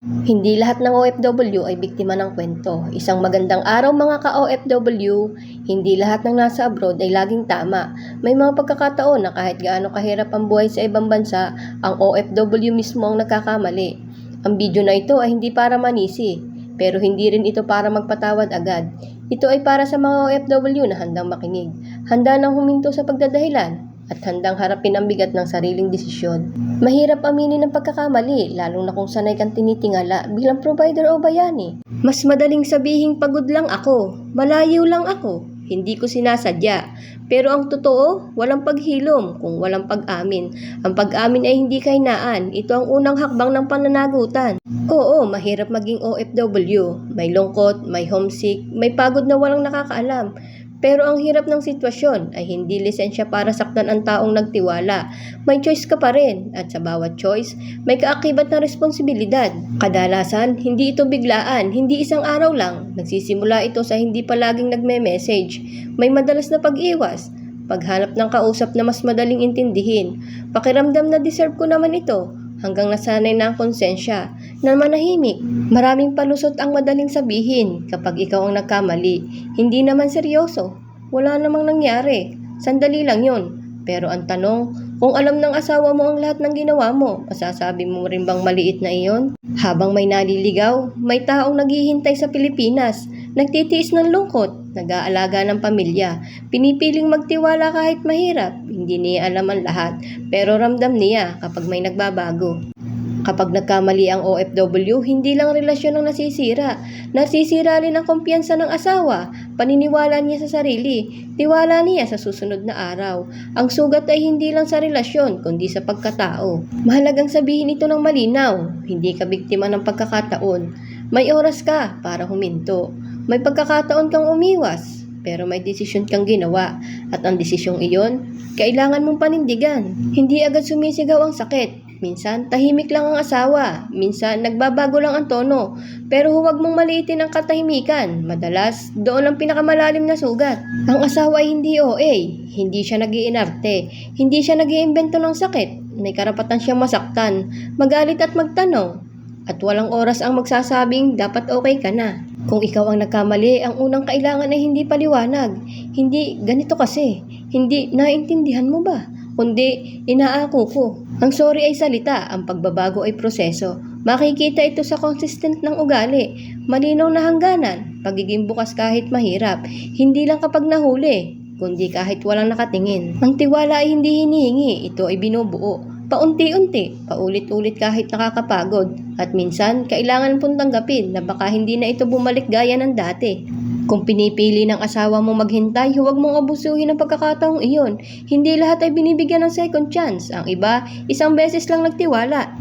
Hindi lahat ng OFW ay biktima ng kwento. Isang magandang araw mga ka-OFW, hindi lahat ng nasa abroad ay laging tama. May mga pagkakataon na kahit gaano kahirap ang buhay sa ibang bansa, ang OFW mismo ang nagkakamali. Ang video na ito ay hindi para manisi, pero hindi rin ito para magpatawad agad. Ito ay para sa mga OFW na handang makinig, handa nang huminto sa pagdadahilan, at handang harapin ang bigat ng sariling desisyon. Mahirap aminin ang pagkakamali, lalong na kung sanay kang tinitingala bilang provider o bayani. Mas madaling sabihing pagod lang ako, malayo lang ako, hindi ko sinasadya. Pero ang totoo, walang paghilom kung walang pag-amin. Ang pag-amin ay hindi kahinaan, ito ang unang hakbang ng pananagutan. Oo, mahirap maging OFW. May lungkot, may homesick, may pagod na walang nakakaalam. Pero ang hirap ng sitwasyon ay hindi lisensya para saktan ang taong nagtiwala. May choice ka pa rin, at sa bawat choice, may kaakibat na responsibilidad. Kadalasan, hindi ito biglaan, hindi isang araw lang. Nagsisimula ito sa hindi palaging nagme-message. May madalas na pag-iwas, paghanap ng kausap na mas madaling intindihin. Pakiramdam na deserve ko naman ito, hanggang nasanay na ang konsensya, na manahimik. Maraming palusot ang madaling sabihin kapag ikaw ang nagkamali. Hindi naman seryoso. Wala namang nangyari. Sandali lang yun. Pero ang tanong, kung alam ng asawa mo ang lahat ng ginawa mo, masasabi mo rin bang maliit na iyon? Habang may naliligaw, may taong naghihintay sa Pilipinas, nagtitiis ng lungkot, nag-aalaga ng pamilya, pinipiling magtiwala kahit mahirap. Hindi niya alam ang lahat, pero ramdam niya kapag may nagbabago. Kapag nagkamali ang OFW, hindi lang relasyon ang nasisira. Nasisira rin ang kumpiyansa ng asawa, paniniwala niya sa sarili, tiwala niya sa susunod na araw. Ang sugat ay hindi lang sa relasyon, kundi sa pagkatao. Mahalagang sabihin ito ng malinaw, hindi ka biktima ng pagkakataon. May oras ka para huminto. May pagkakataon kang umiwas, pero may desisyon kang ginawa. At ang desisyong iyon, kailangan mong panindigan. Hindi agad sumisigaw ang sakit. Minsan, tahimik lang ang asawa. Minsan, nagbabago lang ang tono. Pero huwag mong maliitin ang katahimikan. Madalas, doon ang pinakamalalim na sugat. Ang asawa ay hindi OA. Hindi siya nag-iinarte. Hindi siya nag-iimbento ng sakit. May karapatan siyang masaktan, magalit at magtanong. At walang oras ang magsasabing dapat okay ka na. Kung ikaw ang nagkamali, ang unang kailangan ay hindi paliwanag. Hindi, ganito kasi. Hindi, naintindihan mo ba? Kundi, inaako ko. Ang sorry ay salita, ang pagbabago ay proseso. Makikita ito sa consistent ng ugali, malinaw na hangganan, pagiging bukas kahit mahirap, hindi lang kapag nahuli, kundi kahit walang nakatingin. Ang tiwala ay hindi hinihingi, ito ay binubuo. Paunti-unti, paulit-ulit kahit nakakapagod, at minsan kailangan pong tanggapin na baka hindi na ito bumalik gaya ng dati. Kung pinipili ng asawa mo maghintay, huwag mong abusuhin ang pagkakataong iyon. Hindi lahat ay binibigyan ng second chance. Ang iba, isang beses lang nagtiwala.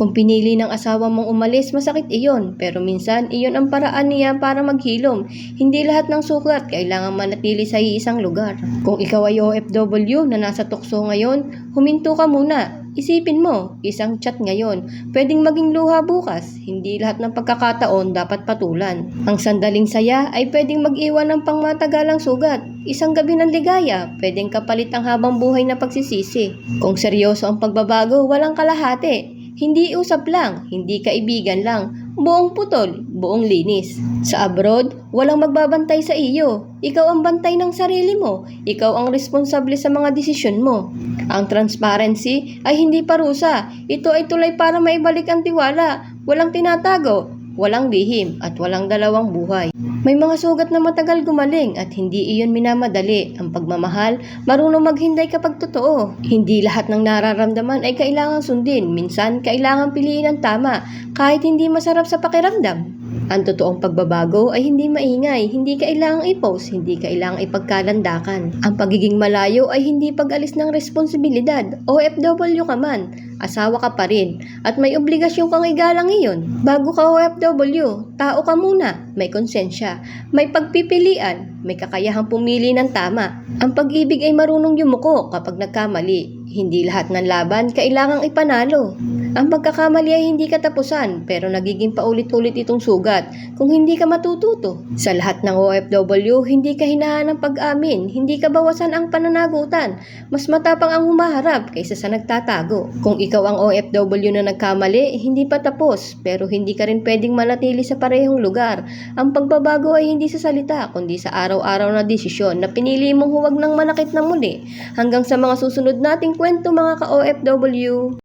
Kung pinili ng asawa mong umalis, masakit iyon. Pero minsan, iyon ang paraan niya para maghilom. Hindi lahat ng sukat kailangan manatili sa iisang lugar. Kung ikaw ay OFW na nasa tukso ngayon, huminto ka muna. Isipin mo, isang chat ngayon, pwedeng maging luha bukas. Hindi lahat ng pagkakataon dapat patulan. Ang sandaling saya ay pwedeng mag-iwan ng pangmatagalang sugat. Isang gabi ng ligaya, pwedeng kapalit ang habang buhay na pagsisisi. Kung seryoso ang pagbabago, walang kalahati. Hindi usap lang, hindi kaibigan lang, buong putol, buong linis. Sa abroad, walang magbabantay sa iyo. Ikaw ang bantay ng sarili mo. Ikaw ang responsable sa mga desisyon mo. Ang transparency ay hindi parusa. Ito ay tulay para maibalik ang tiwala. Walang tinatago, walang lihim, at walang dalawang buhay. May mga sugat na matagal gumaling at hindi iyon minamadali. Ang pagmamahal, marunong maghintay kapag totoo. Hindi lahat ng nararamdaman ay kailangang sundin. Minsan, kailangang piliin ang tama, kahit hindi masarap sa pakiramdam. Ang totoong pagbabago ay hindi maingay, hindi kailangang i-post, hindi kailangang ipagkalandakan. Ang pagiging malayo ay hindi pag-alis ng responsibilidad. OFW ka man, asawa ka pa rin, at may obligasyon kang igalang iyon. Bago ka OFW, tao ka muna, may konsensya, may pagpipilian, may kakayahang pumili ng tama. Ang pag-ibig ay marunong yumuko kapag nagkamali. Hindi lahat ng laban kailangang ipanalo. Ang pagkakamali ay hindi katapusan, pero nagiging paulit-ulit itong sugat kung hindi ka matututo. Sa lahat ng OFW, hindi ka hinahanap pag-amin, hindi ka bawasan ang pananagutan. Mas matapang ang humaharap kaysa sa nagtatago. Kung ikaw ang OFW na nagkamali, hindi pa tapos, pero hindi ka rin pwedeng manatili sa parehong lugar. Ang pagbabago ay hindi sa salita, kundi sa araw-araw na desisyon na pinili mong huwag nang manakit na muli. Hanggang sa mga susunod nating kwento mga ka-OFW.